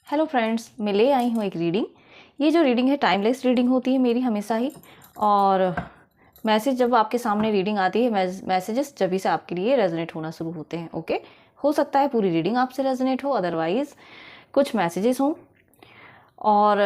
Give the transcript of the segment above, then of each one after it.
Hello friends, मैं ले आई हूँ एक रीडिंग। ये जो रीडिंग है टाइमलेस रीडिंग होती है मेरी हमेशा ही। और मैसेज जब आपके सामने रीडिंग आती है, मैसेजेस जब से आपके लिए रेजोनेट होना शुरू होते हैं। ओके, हो सकता है पूरी रीडिंग आपसे रेजोनेट हो, अदरवाइज़ कुछ मैसेजेस हों। और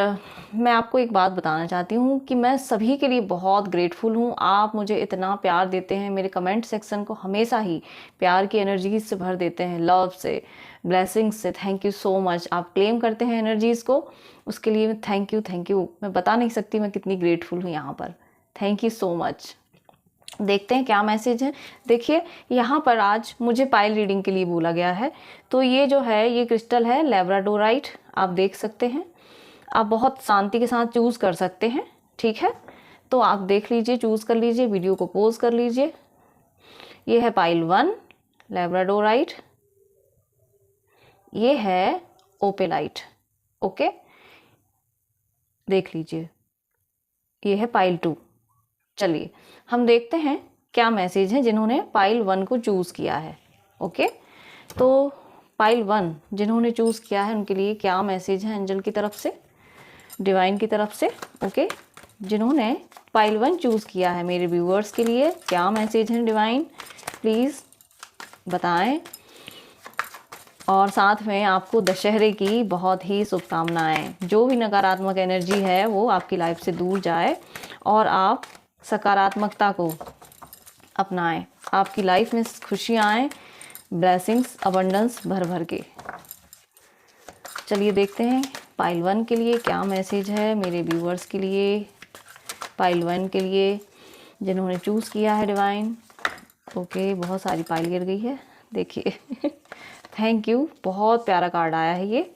मैं आपको एक बात बताना चाहती हूँ कि मैं सभी के लिए बहुत ग्रेटफुल हूँ। आप मुझे इतना प्यार देते हैं, मेरे कमेंट सेक्शन को हमेशा ही प्यार की एनर्जी से भर देते हैं, लव से, ब्लेसिंग्स से। Thank you so much. आप क्लेम करते हैं एनर्जीज़ को, उसके लिए थैंक यू। मैं बता नहीं सकती मैं कितनी ग्रेटफुल हूँ यहाँ पर। Thank you so much. देखते हैं क्या मैसेज है। देखिए, यहाँ पर आज मुझे पाइल रीडिंग के लिए बोला गया है। तो ये जो है, ये क्रिस्टल है लैब्राडोराइट, आप देख सकते हैं। आप बहुत शांति के साथ चूज़ कर सकते हैं, ठीक है। तो आप देख लीजिए, चूज़ कर लीजिए, वीडियो को पॉज कर लीजिए। ये है पाइल 1 लैब्राडोराइट, ये है ओपेलाइट। ओके, देख लीजिए, ये है पाइल 2। चलिए हम देखते हैं क्या मैसेज है जिन्होंने पाइल 1 को चूज़ किया है। ओके, तो पाइल 1 जिन्होंने चूज़ किया है उनके लिए क्या मैसेज है एंजल की तरफ से, डिवाइन की तरफ से। ओके, जिन्होंने पाइल 1 चूज़ किया है, मेरे व्यूअर्स के लिए क्या मैसेज है डिवाइन, प्लीज़ बताएं। और साथ में आपको दशहरे की बहुत ही शुभकामनाएं। जो भी नकारात्मक एनर्जी है वो आपकी लाइफ से दूर जाए और आप सकारात्मकता को अपनाएं। आपकी लाइफ में खुशियाँ आएँ, ब्लेसिंग्स, अबंडेंस भर भर के। चलिए देखते हैं पाइल 1 के लिए क्या मैसेज है, मेरे व्यूअर्स के लिए, पाइल 1 के लिए जिन्होंने चूज़ किया है डिवाइन। ओके, बहुत सारी पाइल गिर गई है, देखिए। थैंक यू, बहुत प्यारा कार्ड आया है ये,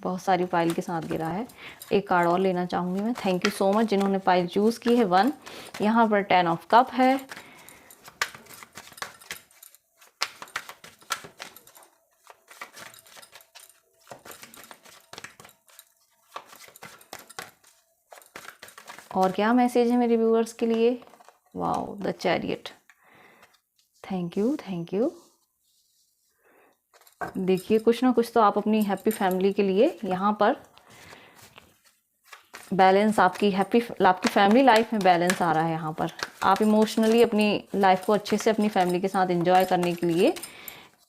बहुत सारी पाइल के साथ गिरा है। एक कार्ड और लेना चाहूँगी मैं। थैंक यू सो मच जिन्होंने पाइल चूज़ की है 1। यहाँ पर 10 ऑफ कप है, और क्या मैसेज है मेरे व्यूअर्स के लिए। Wow, the chariot. Thank you. देखिए, कुछ ना कुछ तो आप अपनी हैप्पी फैमिली के लिए यहाँ पर बैलेंस, आपकी फैमिली लाइफ में बैलेंस आ रहा है। यहाँ पर आप इमोशनली अपनी लाइफ को अच्छे से अपनी फैमिली के साथ एंजॉय करने के लिए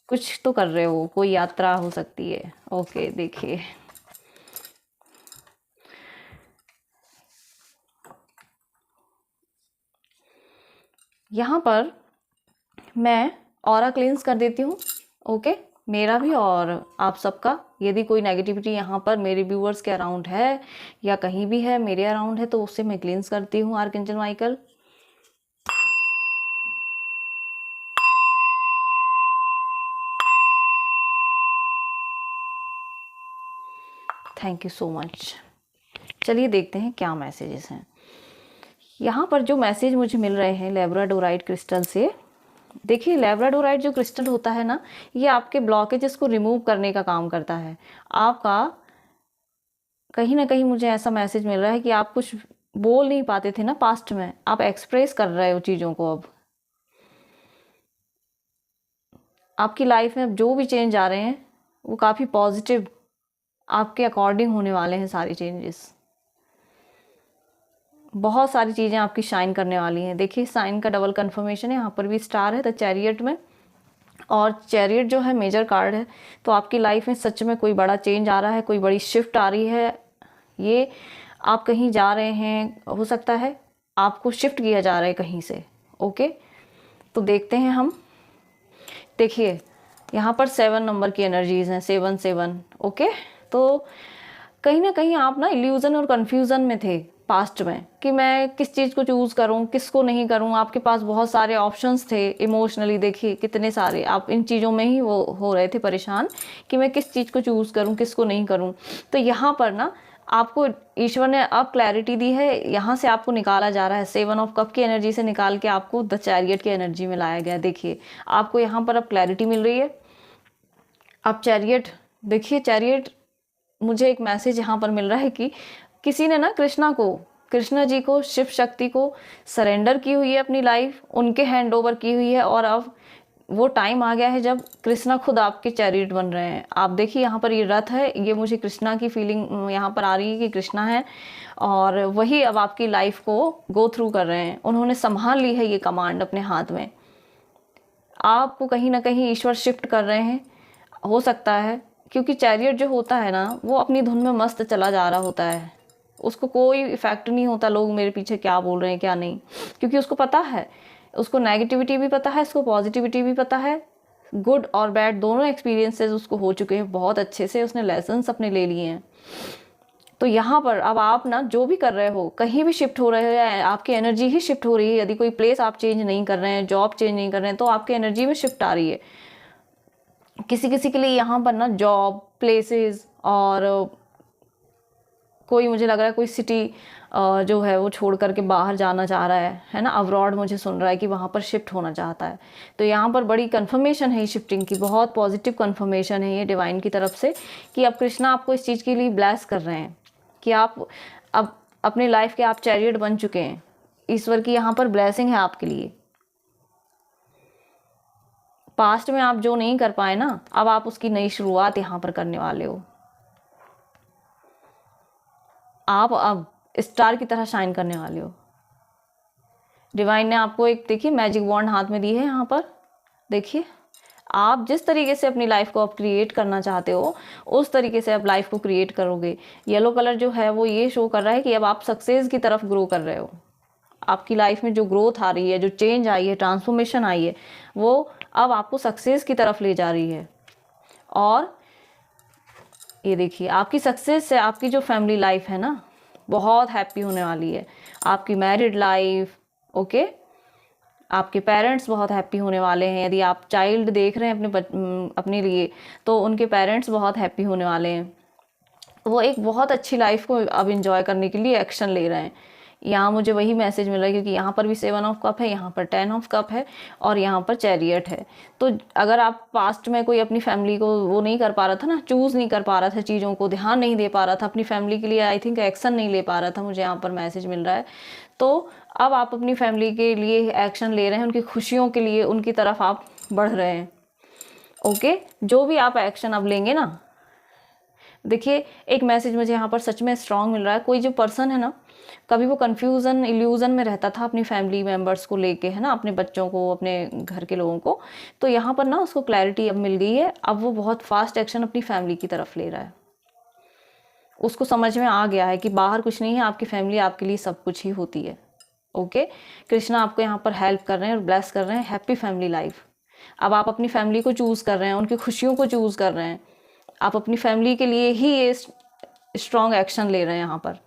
कुछ तो कर रहे हो, कोई यात्रा हो सकती है। ओके, देखिए यहाँ पर मैं ऑरा क्लींस कर देती हूँ। ओके, मेरा भी और आप सबका। यदि कोई नेगेटिविटी यहाँ पर मेरे व्यूअर्स के अराउंड है या कहीं भी है मेरे अराउंड है, तो उससे मैं क्लींस करती हूँ archangel Michael. Thank you so much. चलिए देखते हैं क्या मैसेजेस हैं। यहाँ पर जो मैसेज मुझे मिल रहे हैं लैब्राडोराइट क्रिस्टल से, देखिए लैब्राडोराइट जो क्रिस्टल होता है ना, ये आपके ब्लॉकेजेस को रिमूव करने का काम करता है। आपका कहीं ना कहीं मुझे ऐसा मैसेज मिल रहा है कि आप कुछ बोल नहीं पाते थे ना पास्ट में, आप एक्सप्रेस कर रहे हो चीज़ों को। अब आपकी लाइफ में अब जो भी चेंज आ रहे हैं वो काफ़ी पॉजिटिव आपके अकॉर्डिंग होने वाले हैं। सारी चेंजेस, बहुत सारी चीज़ें आपकी शाइन करने वाली हैं। देखिए, साइन का डबल कंफर्मेशन है, यहाँ पर भी स्टार है द चैरियट में, और चैरियट जो है मेजर कार्ड है। तो आपकी लाइफ में सच में कोई बड़ा चेंज आ रहा है, कोई बड़ी शिफ्ट आ रही है। ये आप कहीं जा रहे हैं, हो सकता है आपको शिफ्ट किया जा रहा है कहीं से। ओके, तो देखते हैं हम। देखिए, यहाँ पर 7 नंबर की एनर्जीज हैं, 7 ओके, तो कहीं ना कहीं आप ना इल्यूजन और कंफ्यूजन में थे पास्ट में कि मैं किस चीज़ को चूज़ करूं, किसको नहीं करूं। आपके पास बहुत सारे ऑप्शंस थे इमोशनली, देखिए कितने सारे, आप इन चीज़ों में ही वो हो रहे थे परेशान कि मैं किस चीज़ को चूज़ करूं, किसको नहीं करूं। तो यहाँ पर ना आपको ईश्वर ने अब क्लैरिटी दी है, यहाँ से आपको निकाला जा रहा है। 7 ऑफ कप की एनर्जी से निकाल के आपको द चैरियट की एनर्जी में लाया गया। देखिए, आपको यहाँ पर अब क्लैरिटी मिल रही है। अब चैरियट, देखिए चैरियट, मुझे एक मैसेज यहाँ पर मिल रहा है कि किसी ने ना कृष्णा जी को, शिव शक्ति को सरेंडर की हुई है अपनी लाइफ, उनके हैंड ओवर की हुई है। और अब वो टाइम आ गया है जब कृष्णा खुद आपके चैरियट बन रहे हैं। आप देखिए यहाँ पर ये रथ है, ये मुझे कृष्णा की फीलिंग यहाँ पर आ रही है कि कृष्णा है और वही अब आपकी लाइफ को गो थ्रू कर रहे हैं। उन्होंने संभाल ली है ये कमांड अपने हाथ में। आपको कहीं ना कहीं ईश्वर शिफ्ट कर रहे हैं, हो सकता है, क्योंकि चैरियट जो होता है ना वो अपनी धुन में मस्त चला जा रहा होता है, उसको कोई इफेक्ट नहीं होता लोग मेरे पीछे क्या बोल रहे हैं क्या नहीं, क्योंकि उसको पता है, उसको नेगेटिविटी भी पता है, उसको पॉजिटिविटी भी पता है, गुड और बैड दोनों एक्सपीरियंसेस उसको हो चुके हैं बहुत अच्छे से, उसने लेसन्स अपने ले लिए हैं। तो यहाँ पर अब आप ना जो भी कर रहे हो, कहीं भी शिफ्ट हो रहे हो या आपकी एनर्जी ही शिफ्ट हो रही है, यदि कोई प्लेस आप चेंज नहीं कर रहे हैं, जॉब चेंज नहीं कर रहे हैं, तो आपकी एनर्जी में शिफ्ट आ रही है। किसी किसी के लिए यहाँ पर ना जॉब प्लेसेस और कोई मुझे लग रहा है कोई सिटी जो है वो छोड़ करके बाहर जाना चाह रहा है ना, अब्रॉड मुझे सुन रहा है कि वहाँ पर शिफ्ट होना चाहता है। तो यहाँ पर बड़ी कन्फर्मेशन है शिफ्टिंग की, बहुत पॉजिटिव कन्फर्मेशन है ये डिवाइन की तरफ से कि अब कृष्णा आपको इस चीज़ के लिए ब्लेस कर रहे हैं कि आप अब अपने लाइफ के आप चैरियट बन चुके हैं। ईश्वर की यहाँ पर ब्लेसिंग है आपके लिए। पास्ट में आप जो नहीं कर पाए ना, अब आप उसकी नई शुरुआत यहाँ पर करने वाले हो। आप अब स्टार की तरह शाइन करने वाले हो। डिवाइन ने आपको एक देखिए मैजिक वॉन्ड हाथ में दी है यहाँ पर। देखिए आप जिस तरीके से अपनी लाइफ को आप क्रिएट करना चाहते हो उस तरीके से आप लाइफ को क्रिएट करोगे। येलो कलर जो है वो ये शो कर रहा है कि अब आप सक्सेस की तरफ ग्रो कर रहे हो। आपकी लाइफ में जो ग्रोथ आ रही है, जो चेंज आई है, ट्रांसफॉर्मेशन आई है, वो अब आपको सक्सेस की तरफ ले जा रही है। और ये देखिए आपकी सक्सेस से आपकी जो फैमिली लाइफ है ना बहुत हैप्पी होने वाली है। आपकी मैरिड लाइफ, ओके, आपके पेरेंट्स बहुत हैप्पी होने वाले हैं। यदि आप चाइल्ड देख रहे हैं अपने लिए तो उनके पेरेंट्स बहुत हैप्पी होने वाले हैं। वो एक बहुत अच्छी लाइफ को अब इंजॉय करने के लिए एक्शन ले रहे हैं। यहाँ मुझे वही मैसेज मिल रहा है क्योंकि यहाँ पर भी 7 ऑफ कप है, यहाँ पर 10 ऑफ कप है और यहाँ पर चैरियट है। तो अगर आप पास्ट में कोई अपनी फैमिली को वो नहीं कर पा रहा था ना, चूज़ नहीं कर पा रहा था, चीज़ों को ध्यान नहीं दे पा रहा था, अपनी फैमिली के लिए आई थिंक एक्शन नहीं ले पा रहा था, मुझे यहाँ पर मैसेज मिल रहा है। तो अब आप अपनी फैमिली के लिए एक्शन ले रहे हैं, उनकी खुशियों के लिए उनकी तरफ आप बढ़ रहे हैं। ओके, जो भी आप एक्शन अब लेंगे ना, देखिए एक मैसेज मुझे यहाँ पर सच में स्ट्रांग मिल रहा है। कोई जो पर्सन है ना, कभी वो कन्फ्यूज़न इल्यूज़न में रहता था अपनी फैमिली मेम्बर्स को लेके, है ना, अपने बच्चों को, अपने घर के लोगों को, तो यहाँ पर ना उसको क्लैरिटी अब मिल गई है। अब वो बहुत फास्ट एक्शन अपनी फैमिली की तरफ ले रहा है। उसको समझ में आ गया है कि बाहर कुछ नहीं है, आपकी फैमिली आपके लिए सब कुछ ही होती है। ओके, कृष्णा आपको यहाँ पर हेल्प कर रहे हैं और ब्लेस कर रहे हैं। Happy family life. अब आप अपनी फैमिली को चूज़ कर रहे हैं, उनकी खुशियों को चूज़ कर रहे हैं। आप अपनी फैमिली के लिए ही ये स्ट्रॉन्ग एक्शन ले रहे हैं यहाँ पर।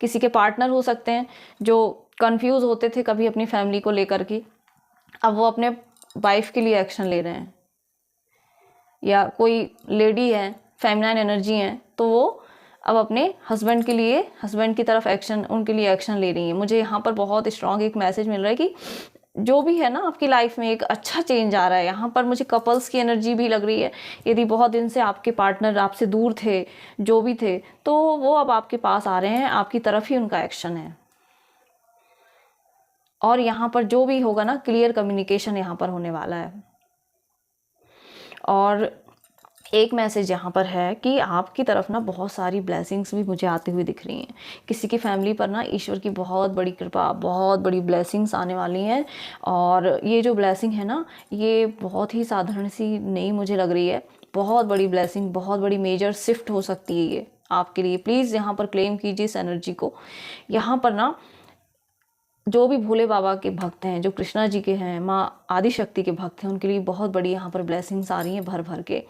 किसी के पार्टनर हो सकते हैं जो कंफ्यूज होते थे कभी अपनी फैमिली को लेकर के, अब वो अपने वाइफ के लिए एक्शन ले रहे हैं। या कोई लेडी है, फेमिनाइन एनर्जी है, तो वो अब अपने हस्बैंड के लिए, हस्बैंड की तरफ एक्शन, उनके लिए एक्शन ले रही है। मुझे यहाँ पर बहुत स्ट्रॉन्ग एक मैसेज मिल रहा है कि जो भी है ना आपकी लाइफ में एक अच्छा चेंज आ रहा है। यहाँ पर मुझे कपल्स की एनर्जी भी लग रही है। यदि बहुत दिन से आपके पार्टनर आपसे दूर थे, जो भी थे, तो वो अब आपके पास आ रहे हैं, आपकी तरफ ही उनका एक्शन है। और यहाँ पर जो भी होगा ना, क्लियर कम्युनिकेशन यहाँ पर होने वाला है। और एक मैसेज यहाँ पर है कि आपकी तरफ ना बहुत सारी ब्लेसिंग्स भी मुझे आती हुई दिख रही हैं। किसी की फैमिली पर ना ईश्वर की बहुत बड़ी कृपा, बहुत बड़ी ब्लेसिंग्स आने वाली हैं। और ये जो ब्लेसिंग है ना, ये बहुत ही साधारण सी नहीं मुझे लग रही है, बहुत बड़ी ब्लेसिंग, बहुत बड़ी मेजर शिफ्ट हो सकती है ये आपके लिए। प्लीज़ यहाँ पर क्लेम कीजिए इस एनर्जी को। यहाँ पर ना जो भी भोले बाबा के भक्त हैं, जो कृष्णा जी के हैं, माँ आदिशक्ति के भक्त हैं, उनके लिए बहुत बड़ी यहाँ पर ब्लेसिंग्स आ रही हैं भर भर के।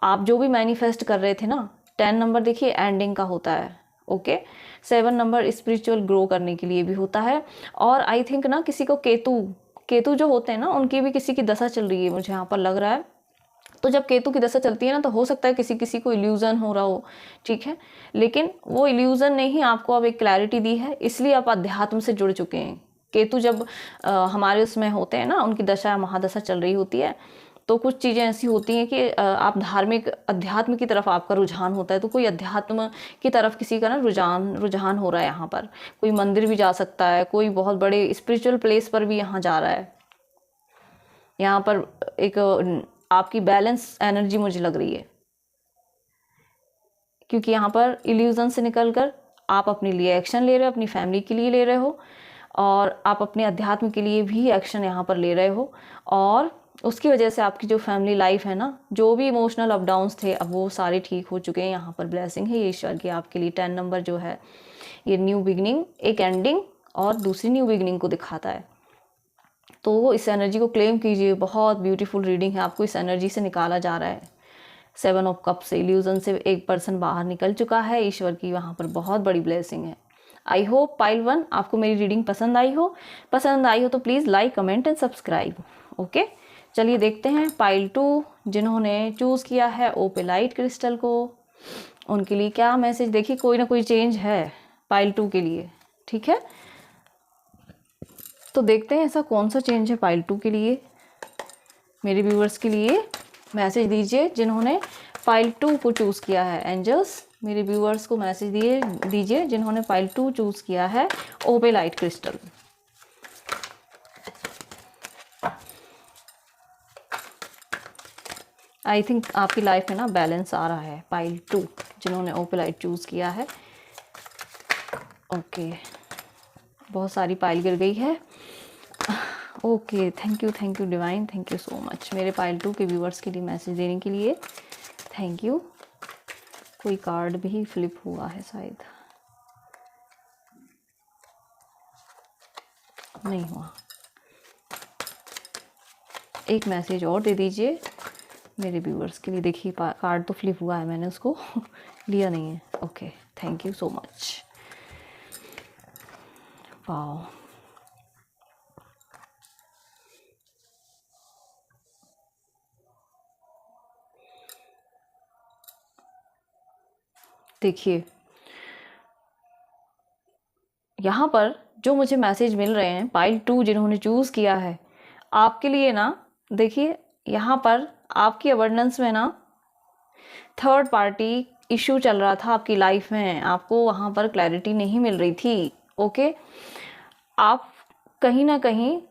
आप जो भी मैनिफेस्ट कर रहे थे ना, 10 नंबर देखिए एंडिंग का होता है। ओके, 7 नंबर स्पिरिचुअल ग्रो करने के लिए भी होता है। और आई थिंक ना किसी को केतु जो होते हैं ना, उनकी भी किसी की दशा चल रही है, मुझे यहाँ पर लग रहा है। तो जब केतु की दशा चलती है ना, तो हो सकता है किसी को इल्यूजन हो रहा हो, ठीक है, लेकिन वो इल्यूजन ने ही आपको अब एक क्लैरिटी दी है, इसलिए आप अध्यात्म से जुड़ चुके हैं। केतु जब हमारे उसमें होते हैं ना, उनकी दशा महादशा चल रही होती है, तो कुछ चीज़ें ऐसी होती हैं कि आप धार्मिक अध्यात्म की तरफ आपका रुझान होता है। तो कोई अध्यात्म की तरफ किसी का ना रुझान हो रहा है। यहाँ पर कोई मंदिर भी जा सकता है, कोई बहुत बड़े स्पिरिचुअल प्लेस पर भी यहाँ जा रहा है। यहाँ पर एक आपकी बैलेंस एनर्जी मुझे लग रही है, क्योंकि यहाँ पर इल्यूजन से निकलकर आप अपने लिए एक्शन ले रहे हो, अपनी फैमिली के लिए ले रहे हो, और आप अपने अध्यात्म के लिए भी एक्शन यहाँ पर ले रहे हो। और उसकी वजह से आपकी जो फैमिली लाइफ है ना, जो भी इमोशनल अप डाउन्स थे, अब वो सारे ठीक हो चुके हैं। यहाँ पर ब्लेसिंग है ये ईश्वर की आपके लिए। 10 नंबर जो है ये न्यू बिगनिंग, एक एंडिंग और दूसरी न्यू बिगनिंग को दिखाता है। तो इस एनर्जी को क्लेम कीजिए। बहुत ब्यूटीफुल रीडिंग है, आपको इस एनर्जी से निकाला जा रहा है। 7 ऑफ कप से, इल्यूजन से एक पर्सन बाहर निकल चुका है। ईश्वर की वहाँ पर बहुत बड़ी ब्लेसिंग है। आई होप पाइल 1 आपको मेरी रीडिंग पसंद आई हो। तो please like, comment and subscribe. Okay, चलिए देखते हैं पाइल 2 जिन्होंने चूज़ किया है ओपेलाइट क्रिस्टल को, उनके लिए क्या मैसेज। देखिए कोई ना कोई चेंज है पाइल 2 के लिए, ठीक है। तो देखते हैं ऐसा कौन सा चेंज है पाइल 2 के लिए। मेरे व्यूअर्स के लिए मैसेज दीजिए जिन्होंने पाइल 2 को चूज़ किया है। एंजल्स मेरे व्यूअर्स को मैसेज दीजिए जिन्होंने पाइल 2 चूज़ किया है ओपेलाइट क्रिस्टल। आई थिंक आपकी लाइफ में ना बैलेंस आ रहा है। पाइल 2 जिन्होंने ओपेलाइट चूज़ किया है। ओके, बहुत सारी पाइल गिर गई है। Okay, thank you divine, thank you so much मेरे पाइल 2 के व्यूअर्स के लिए मैसेज देने के लिए। Thank you. कोई कार्ड भी फ्लिप हुआ है शायद, नहीं हुआ। एक मैसेज और दे दीजिए मेरे व्यूअर्स के लिए। देखिए कार्ड तो फ्लिप हुआ है, मैंने उसको लिया नहीं है। Okay, thank you so much. Wow, देखिए यहाँ पर जो मुझे मैसेज मिल रहे हैं पाइल 2 जिन्होंने चूज़ किया है आपके लिए ना, देखिए यहाँ पर आपकी अबंडेंस में ना थर्ड पार्टी इशू चल रहा था आपकी लाइफ में। आपको वहाँ पर क्लैरिटी नहीं मिल रही थी। ओके, आप कहीं ना कहीं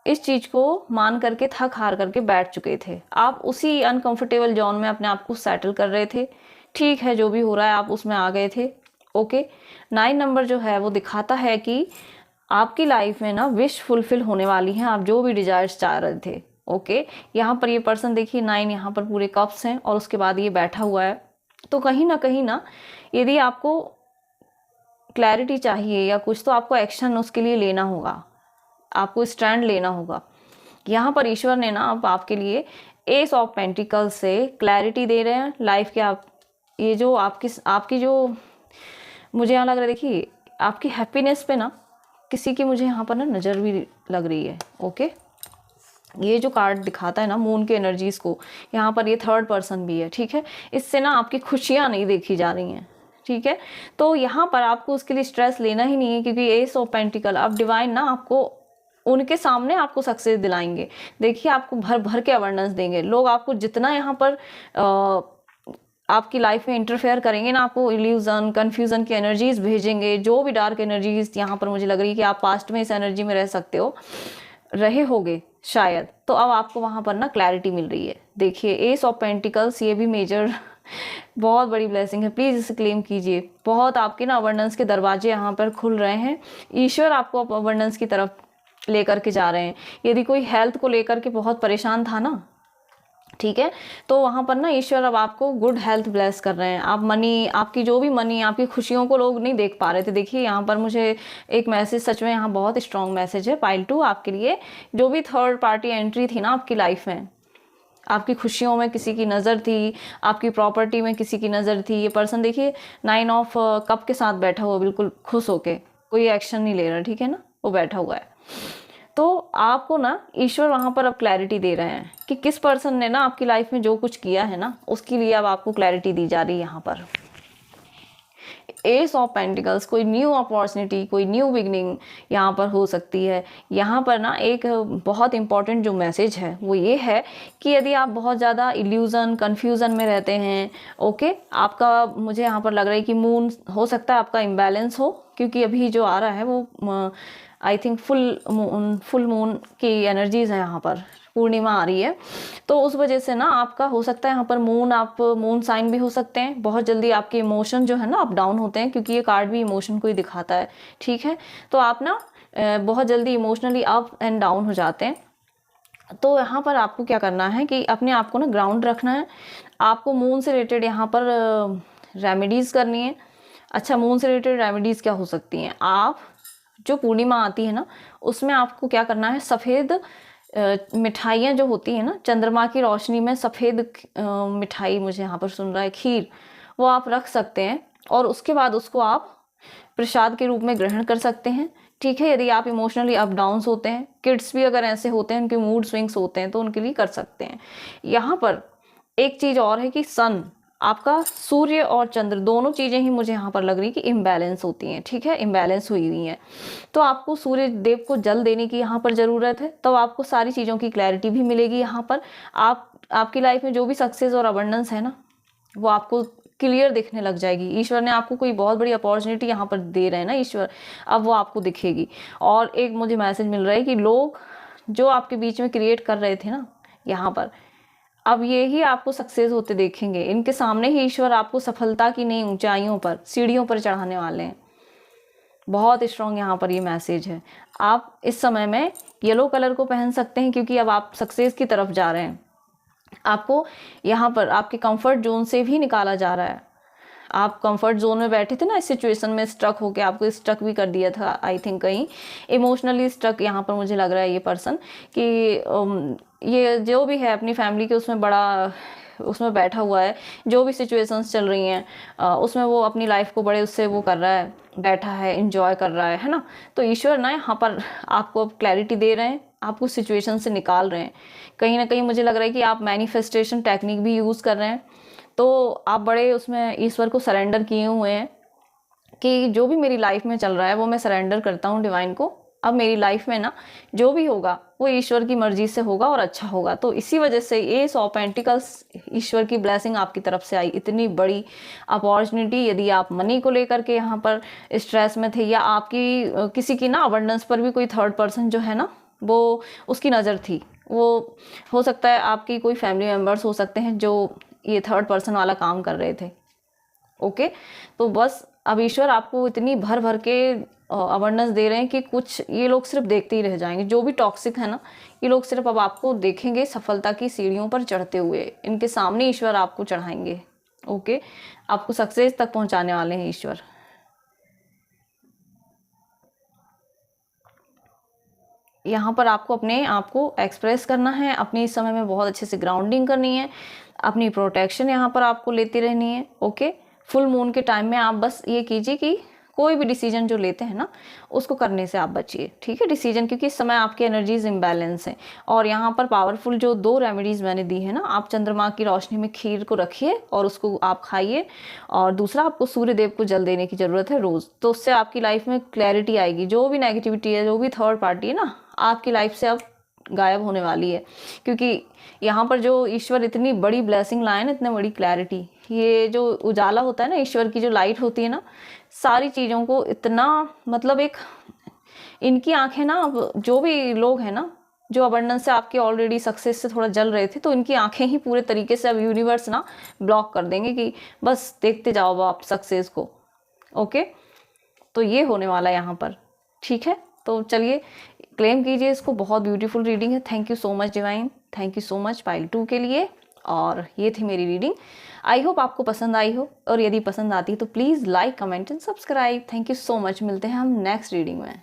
इस चीज़ को मान करके थक हार करके बैठ चुके थे। आप उसी अनकंफर्टेबल जोन में अपने आप को सेटल कर रहे थे। ठीक है, जो भी हो रहा है आप उसमें आ गए थे। ओके, 9 नंबर जो है वो दिखाता है कि आपकी लाइफ में ना विश फुलफिल होने वाली हैं, आप जो भी डिजायर्स चाह रहे थे। ओके, यहाँ पर ये पर्सन देखिए 9 यहाँ पर पूरे कप्स हैं और उसके बाद ये बैठा हुआ है। तो कहीं ना यदि आपको क्लैरिटी चाहिए या कुछ, तो आपको एक्शन उसके लिए लेना होगा, आपको स्टैंड लेना होगा। यहाँ पर ईश्वर ने ना अब आपके लिए एस ऑफ पेंटिकल से क्लैरिटी दे रहे हैं लाइफ के। आप ये जो आपकी जो मुझे यहाँ लग रहा है, देखिए आपकी हैप्पीनेस पे ना किसी की मुझे यहाँ पर ना नज़र भी लग रही है। ओके, ये जो कार्ड दिखाता है ना मून के एनर्जीज को, यहाँ पर ये थर्ड पर्सन भी है। ठीक है, इससे ना आपकी खुशियाँ नहीं देखी जा रही हैं। ठीक है, तो यहाँ पर आपको उसके लिए स्ट्रेस लेना ही नहीं है, क्योंकि एस ऑफ पेंटिकल अब डिवाइन ना आपको उनके सामने आपको सक्सेस दिलाएंगे। देखिए आपको भर भर के अवेयरनेस देंगे लोग। आपको जितना यहाँ पर आपकी लाइफ में इंटरफेयर करेंगे ना, आपको इल्यूजन कन्फ्यूजन की एनर्जीज भेजेंगे। जो भी डार्क एनर्जीज यहाँ पर मुझे लग रही है कि आप पास्ट में इस एनर्जी में रह सकते हो, रहे होगे शायद, तो अब आपको वहाँ पर ना क्लैरिटी मिल रही है। देखिए एस ऑफ पेंटिकल्स, ये भी मेजर बहुत बड़ी ब्लेसिंग है। प्लीज़ इसे क्लेम कीजिए। बहुत आपके ना अबंडेंस के दरवाजे यहाँ पर खुल रहे हैं। ईश्वर आपको अबंडेंस की तरफ लेकर के जा रहे हैं। यदि कोई हेल्थ को लेकर के बहुत परेशान था ना, ठीक है, तो वहाँ पर ना ईश्वर अब आपको गुड हेल्थ ब्लेस कर रहे हैं। आप मनी, आपकी जो भी मनी, आपकी खुशियों को लोग नहीं देख पा रहे थे। देखिए यहाँ पर मुझे एक मैसेज, सच में यहाँ बहुत स्ट्रॉन्ग मैसेज है पाइल 2 आपके लिए। जो भी थर्ड पार्टी एंट्री थी ना आपकी लाइफ में, आपकी खुशियों में किसी की नज़र थी, आपकी प्रॉपर्टी में किसी की नज़र थी। ये पर्सन देखिए 9 ऑफ कप के साथ बैठा हुआ, बिल्कुल खुश होके, कोई एक्शन नहीं ले रहा। ठीक है ना, वो बैठा हुआ है। तो आपको ना ईश्वर वहाँ पर अब क्लैरिटी दे रहे हैं कि किस पर्सन ने ना आपकी लाइफ में जो कुछ किया है ना, उसके लिए अब आपको क्लैरिटी दी जा रही है। यहाँ पर एस ऑफ पेंटिकल्स, कोई न्यू अपॉर्चुनिटी, कोई न्यू बिगनिंग यहाँ पर हो सकती है। यहाँ पर ना एक बहुत इंपॉर्टेंट जो मैसेज है वो ये है कि यदि आप बहुत ज़्यादा इल्यूज़न कन्फ्यूज़न में रहते हैं, ओके, आपका मुझे यहाँ पर लग रहा है कि मून हो सकता है आपका इम्बैलेंस हो, क्योंकि अभी जो आ रहा है वो आई थिंक फुल मून की एनर्जीज है यहाँ पर, पूर्णिमा आ रही है, तो उस वजह से ना आपका हो सकता है यहाँ पर आप मून साइन भी हो सकते हैं। बहुत जल्दी आपके इमोशन जो है ना अप डाउन होते हैं, क्योंकि ये कार्ड भी इमोशन को ही दिखाता है, ठीक है। तो आप ना बहुत जल्दी इमोशनली अप एंड डाउन हो जाते हैं। तो यहाँ पर आपको क्या करना है कि अपने आप को ना ग्राउंड रखना है। आपको मून से रिलेटेड यहाँ पर रेमेडीज़ करनी है। अच्छा, मून से रिलेटेड रेमेडीज़ क्या हो सकती हैं? आप जो पूर्णिमा आती है ना, उसमें आपको क्या करना है, सफ़ेद मिठाइयाँ जो होती हैं ना, चंद्रमा की रोशनी में सफ़ेद मिठाई, मुझे यहाँ पर सुन रहा है खीर, वो आप रख सकते हैं और उसके बाद उसको आप प्रसाद के रूप में ग्रहण कर सकते हैं, ठीक है। यदि आप इमोशनली अप डाउन्स होते हैं, किड्स भी अगर ऐसे होते हैं, उनके मूड स्विंग्स होते हैं, तो उनके लिए कर सकते हैं। यहाँ पर एक चीज़ और है कि सन, आपका सूर्य और चंद्र दोनों चीज़ें ही मुझे यहाँ पर लग रही कि इम्बैलेंस होती हैं, ठीक है, इम्बैलेंस हुई हुई हैं। तो आपको सूर्य देव को जल देने की यहाँ पर ज़रूरत है, तो आपको सारी चीज़ों की क्लैरिटी भी मिलेगी। यहाँ पर आपकी लाइफ में जो भी सक्सेस और अबंडेंस है ना, वो आपको क्लियर दिखने लग जाएगी। ईश्वर ने आपको कोई बहुत बड़ी अपॉर्चुनिटी यहाँ पर दे रहे हैं ना ईश्वर, अब वो आपको दिखेगी। और एक मुझे मैसेज मिल रहा है कि लोग जो आपके बीच में क्रिएट कर रहे थे ना यहाँ पर, अब ये ही आपको सक्सेस होते देखेंगे। इनके सामने ही ईश्वर आपको सफलता की नई ऊंचाइयों पर, सीढ़ियों पर चढ़ाने वाले हैं। बहुत स्ट्रॉन्ग यहाँ पर ये मैसेज है। आप इस समय में येलो कलर को पहन सकते हैं, क्योंकि अब आप सक्सेस की तरफ जा रहे हैं। आपको यहाँ पर आपके कंफर्ट जोन से भी निकाला जा रहा है। आप कंफर्ट जोन में बैठे थे ना, इस सिचुएशन में स्ट्रक होके आपको स्ट्रक भी कर दिया था, आई थिंक कहीं इमोशनली स्ट्रक यहाँ पर मुझे लग रहा है ये पर्सन, कि ये जो भी है अपनी फैमिली के उसमें बैठा हुआ है। जो भी सिचुएशंस चल रही हैं उसमें वो अपनी लाइफ को बड़े उससे वो कर रहा है, बैठा है, इंजॉय कर रहा है ना। तो ईश्वर ना यहाँ पर आपको अब क्लैरिटी दे रहे हैं, आपको सिचुएशन से निकाल रहे हैं। कहीं ना कहीं मुझे लग रहा है कि आप मैनिफेस्टेशन टेक्निक भी यूज़ कर रहे हैं। तो आप बड़े उसमें ईश्वर को सरेंडर किए हुए हैं कि जो भी मेरी लाइफ में चल रहा है वो मैं सरेंडर करता हूँ डिवाइन को। अब मेरी लाइफ में ना जो भी होगा वो ईश्वर की मर्जी से होगा और अच्छा होगा। तो इसी वजह से ये 100 पेंटिकल्स ईश्वर की ब्लेसिंग आपकी तरफ से आई, इतनी बड़ी अपॉर्चुनिटी। यदि आप मनी को लेकर के यहाँ पर स्ट्रेस में थे, या आपकी किसी की ना अबंडेंस पर भी कोई थर्ड पर्सन जो है ना वो उसकी नज़र थी, वो हो सकता है आपकी कोई फैमिली मेम्बर्स हो सकते हैं जो ये थर्ड पर्सन वाला काम कर रहे थे, ओके। तो बस अब ईश्वर आपको इतनी भर भर के अवेयरनेस दे रहे हैं कि कुछ ये लोग सिर्फ देखते ही रह जाएंगे। जो भी टॉक्सिक है ना, ये लोग सिर्फ अब आपको देखेंगे सफलता की सीढ़ियों पर चढ़ते हुए। इनके सामने ईश्वर आपको चढ़ाएंगे, ओके। आपको सक्सेस तक पहुंचाने वाले हैं ईश्वर। यहाँ पर आपको अपने आप को एक्सप्रेस करना है, अपनी इस समय में बहुत अच्छे से ग्राउंडिंग करनी है, अपनी प्रोटेक्शन यहाँ पर आपको लेती रहनी है, ओके। फुल मून के टाइम में आप बस ये कीजिए कि कोई भी डिसीजन जो लेते हैं ना उसको करने से आप बचिए, ठीक है, डिसीजन, क्योंकि इस समय आपकी एनर्जीज इम्बैलेंस हैं। और यहाँ पर पावरफुल जो 2 रेमेडीज़ मैंने दी है ना, आप चंद्रमा की रोशनी में खीर को रखिए और उसको आप खाइए। और दूसरा, आपको सूर्य देव को जल देने की ज़रूरत है रोज़, तो उससे आपकी लाइफ में क्लैरिटी आएगी। जो भी नेगेटिविटी है, जो भी थर्ड पार्टी है ना, आपकी लाइफ से अब गायब होने वाली है। क्योंकि यहाँ पर जो ईश्वर इतनी बड़ी ब्लेसिंग लाए ना, इतनी बड़ी क्लैरिटी, ये जो उजाला होता है ना, ईश्वर की जो लाइट होती है ना, सारी चीज़ों को इतना, मतलब एक इनकी आंखें ना, जो भी लोग हैं ना जो अबंडेंस से आपके ऑलरेडी सक्सेस से थोड़ा जल रहे थे, तो इनकी आंखें ही पूरे तरीके से अब यूनिवर्स ना ब्लॉक कर देंगे कि बस देखते जाओ आप सक्सेस को, ओके। तो ये होने वाला है यहाँ पर, ठीक है। तो चलिए क्लेम कीजिए इसको, बहुत ब्यूटीफुल रीडिंग है। Thank you so much divine, thank you so much pile 2 के लिए। और ये थी मेरी रीडिंग, आई होप आपको पसंद आई हो, और यदि पसंद आती है तो please like, comment and subscribe. Thank you so much, मिलते हैं हम नेक्स्ट रीडिंग में।